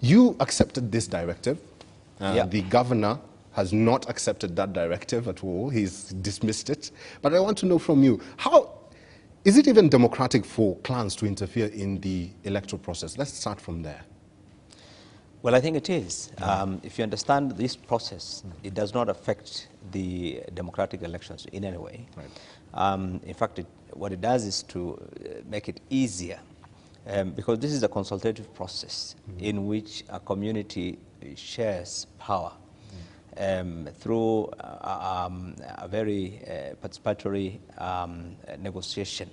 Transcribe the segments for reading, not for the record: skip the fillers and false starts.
You accepted this directive. Yeah. The governor has not accepted that directive at all. He's dismissed it. But I want to know from you, how is it even democratic for clans to interfere in the electoral process? Let's start from there. Well, I think it is. If you understand this process, it does not affect the democratic elections in any way. Right. In fact, what it does is to make it easier, because this is a consultative process in which a community shares power through a very participatory negotiation,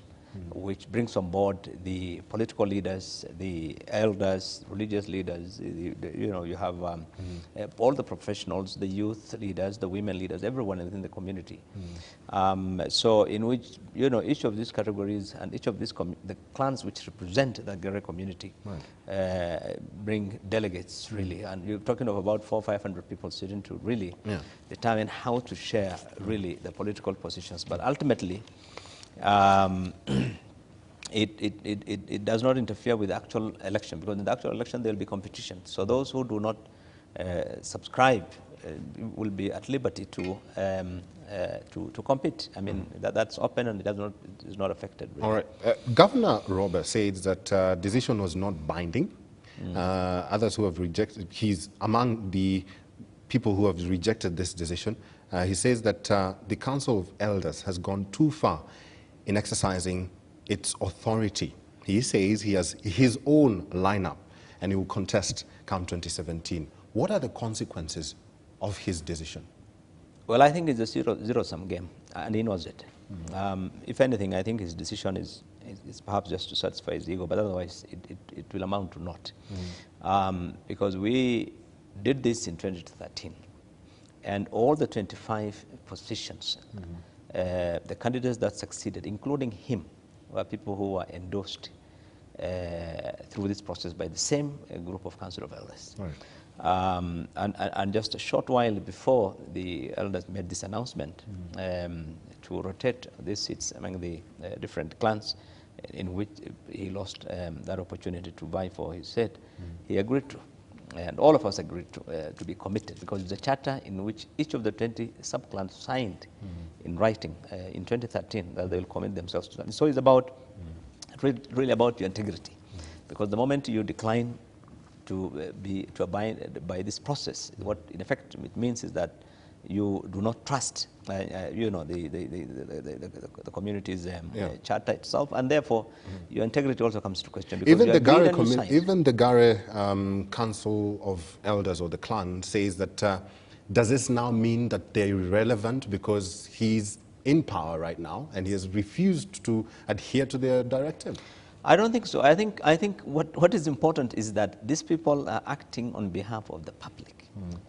which brings on board the political leaders, the elders, religious leaders. You have all the professionals, the youth leaders, the women leaders, everyone within the community. So in which each of these categories and each of these the clans which represent the Gara community bring delegates really, and you're talking of about 400 or 500 people sitting to really determine how to share really the political positions, but ultimately. It does not interfere with the actual election, because in the actual election there will be competition. So those who do not subscribe will be at liberty to compete. I mean, that's open and is not affected. Really. All right. Governor Robert says that decision was not binding. Others who have rejected, he's among the people who have rejected this decision. He says that the Council of Elders has gone too far in exercising its authority. He says he has his own lineup and he will contest come 2017. What are the consequences of his decision? Well, I think it's a zero-sum game, and he knows it. If anything, I think his decision is perhaps just to satisfy his ego, but otherwise it will amount to naught. Because we did this in 2013, and all the 25 positions, the candidates that succeeded, including him, were people who were endorsed through this process by the same group of Council of Elders. Right. And just a short while before the elders made this announcement to rotate these seats among the different clans in which he lost that opportunity to vie for his seat, he agreed to. And all of us agreed to be committed, because it's a charter in which each of the 20 sub-clans signed in writing in 2013 that they will commit themselves to that. So it's about really about your integrity, because the moment you decline to abide by this process, what in effect it means is that you do not trust, the community's charter itself, and therefore your integrity also comes to question. Even the Gara Council of Elders, or the clan, says that does this now mean that they're irrelevant because he's in power right now and he has refused to adhere to their directive? I don't think so. I think what is important is that these people are acting on behalf of the public.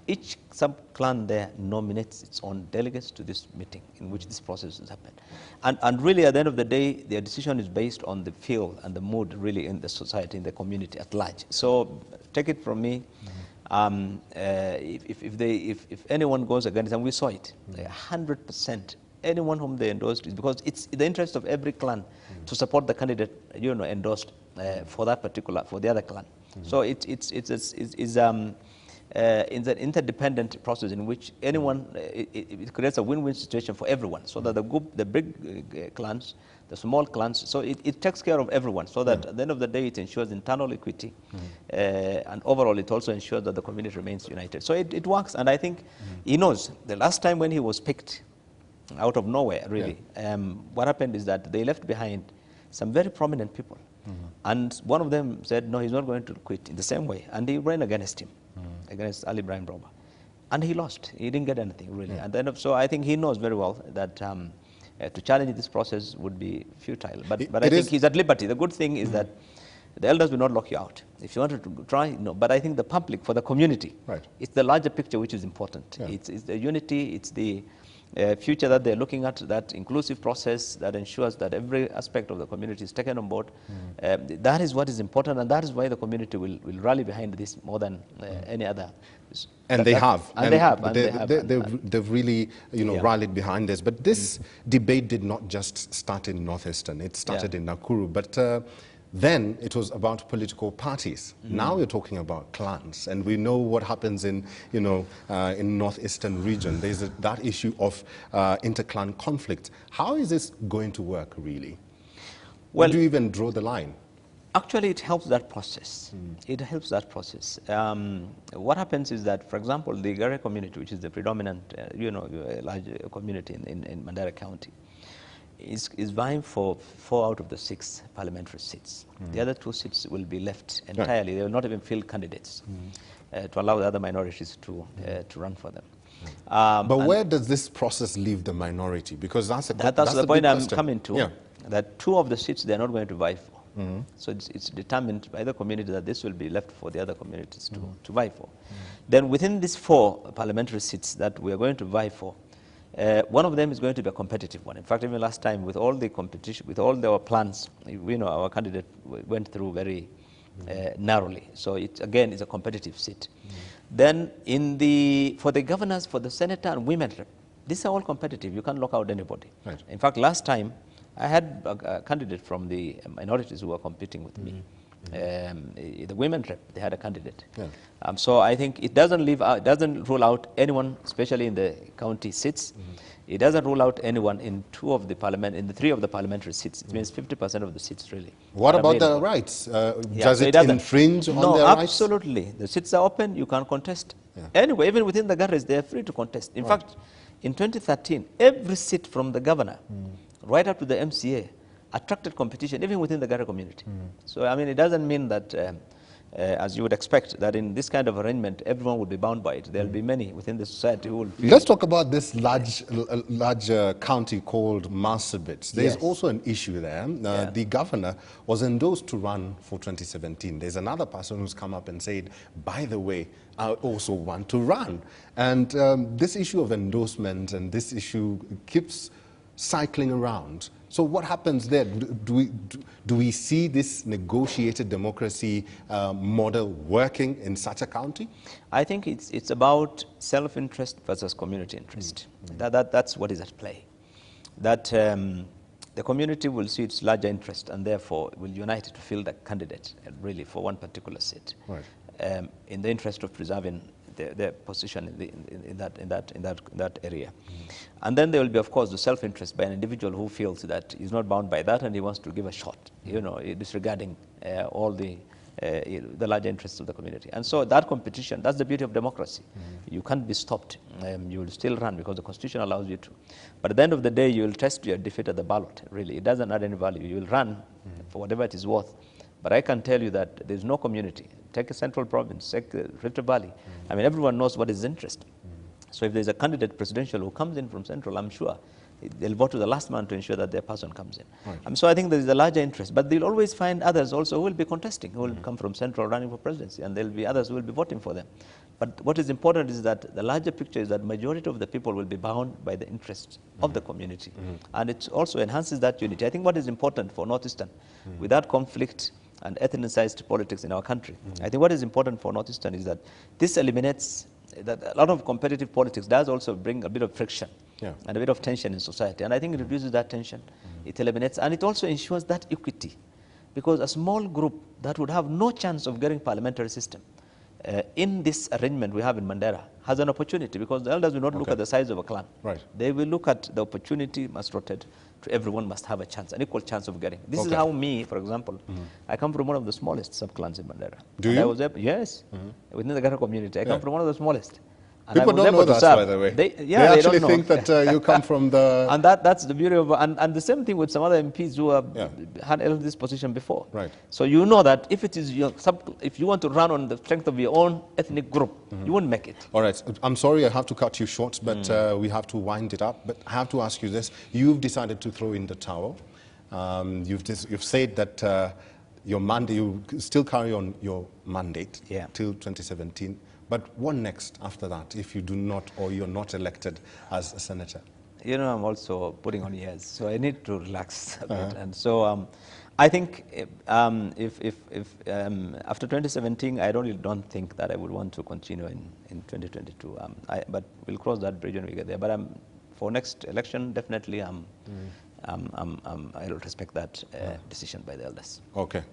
Each sub-clan there nominates its own delegates to this meeting in which this process has happened. And really, at the end of the day, their decision is based on the feel and the mood really in the society, in the community at large. So take it from me, if anyone goes against, and we saw it, 100%, anyone whom they endorsed, is because it's in the interest of every clan to support the candidate endorsed for that particular, for the other clan. So it's an interdependent process in which anyone, it creates a win-win situation for everyone, so that the big clans, the small clans, so it takes care of everyone, so that at the end of the day it ensures internal equity, and overall it also ensures that the community remains united. So it works, and I think he knows. The last time when he was picked out of nowhere, really, what happened is that they left behind some very prominent people. And one of them said, no, he's not going to quit in the same way. And he ran against him, against Ali Ibrahim Roba. And he lost. He didn't get anything, really. And then, so I think he knows very well that to challenge this process would be futile. But I think he's at liberty. The good thing is that the elders will not lock you out. If you wanted to try, no. But I think the public, for the community, it's the larger picture which is important. It's the unity, it's the future that they're looking at, that inclusive process that ensures that every aspect of the community is taken on board. That is what is important, and that is why the community will rally behind this more than any other. And they have. They've really, rallied behind this. But this debate did not just start in Northeastern. It started in Nakuru. But Then it was about political parties. Now we're talking about clans, and we know what happens in, in northeastern region. There's that issue of interclan conflict. How is this going to work, really? Where do you even draw the line? Actually, it helps that process. It helps that process. What happens is that, for example, the Gara community, which is the predominant, large community in Mandera County, is vying for 4 out of the 6 parliamentary seats. The other 2 seats will be left entirely. They will not even field candidates to allow the other minorities to run for them. But where does this process leave the minority? Because that's the point I'm coming to. Yeah. That 2 of the seats they are not going to vie for. So it's determined by the community that this will be left for the other communities to vie for. Then within these 4 parliamentary seats that we are going to vie for, one of them is going to be a competitive one. In fact, even last time, with all the competition, with all our plans, our candidate went through very narrowly. So it again is a competitive seat. Then for the governors, for the senator and women rep, these are all competitive. You can't lock out anybody. Right. In fact, last time I had a candidate from the minorities who were competing with me. The women rep, they had a candidate. Yeah. So I think it doesn't rule out anyone, especially in the county seats. It doesn't rule out anyone in 3 of the parliamentary seats. It means 50% of the seats, really. What about the rights? Does it infringe on their rights? No, absolutely. The seats are open. You can contest. Yeah. Anyway, even within the garas, they are free to contest. In fact, in 2013, every seat from the governor, right up to the MCA, attracted competition, even within the gara community. So, I mean, it doesn't mean that, as you would expect, that in this kind of arrangement, everyone will be bound by it. There will be many within the society who will feel... Let's talk about this large county called Marsabit. There's also an issue there. The governor was endorsed to run for 2017. There's another person who's come up and said, by the way, I also want to run. And this issue of endorsement and this issue keeps cycling around. So what happens there? Do we see this negotiated democracy model working in such a county? I think it's about self-interest versus community interest. That's what is at play. That the community will see its larger interest and therefore will unite to field a candidate really for one particular seat, in the interest of preserving their position in that area. And then there will be, of course, the self-interest by an individual who feels that he's not bound by that and he wants to give a shot, disregarding all the larger interests of the community. And so that competition, that's the beauty of democracy. You can't be stopped. You will still run because the Constitution allows you to. But at the end of the day, you will test your defeat at the ballot, really. It doesn't add any value. You will run for whatever it is worth. But I can tell you that there's no community. Take a central province, take Rift Valley. I mean, everyone knows what is interest. So if there's a candidate presidential who comes in from central, I'm sure they'll vote to the last man to ensure that their person comes in. So I think there's a larger interest. But they'll always find others also who will be contesting, who will come from central running for presidency, and there'll be others who will be voting for them. But what is important is that the larger picture is that majority of the people will be bound by the interests of the community. And it also enhances that unity. I think what is important for Northeastern, without conflict and ethnicized politics in our country, I think what is important for Northeastern is that this eliminates that a lot of competitive politics does also bring a bit of friction and a bit of tension in society. And I think it reduces that tension. It eliminates, and it also ensures that equity. Because a small group that would have no chance of getting parliamentary system in this arrangement we have in Mandera has an opportunity, because the elders will not look at the size of a clan. They will look at the opportunity must rotate to everyone must have a chance, an equal chance of getting. This is how me, for example, I come from one of the smallest sub-clans in Mandera. Do you? I was yes, within the Gara community. I come from one of the smallest. And people don't know that, by the way. They actually think that you come from the... And that's the beauty of... And the same thing with some other MPs who have had held this position before. So you know that if it is if you want to run on the strength of your own ethnic group, you won't make it. All right. I'm sorry I have to cut you short, but we have to wind it up. But I have to ask you this. You've decided to throw in the towel. You've said that your mandate, you still carry on your mandate till 2017. But what next after that, if you do not, or you're not elected as a senator? You know, I'm also putting on years, so I need to relax a bit. And so I think if after 2017, I really don't think that I would want to continue in 2022. But we'll cross that bridge when we get there. But for next election, definitely, I'll respect that decision by the elders. Okay.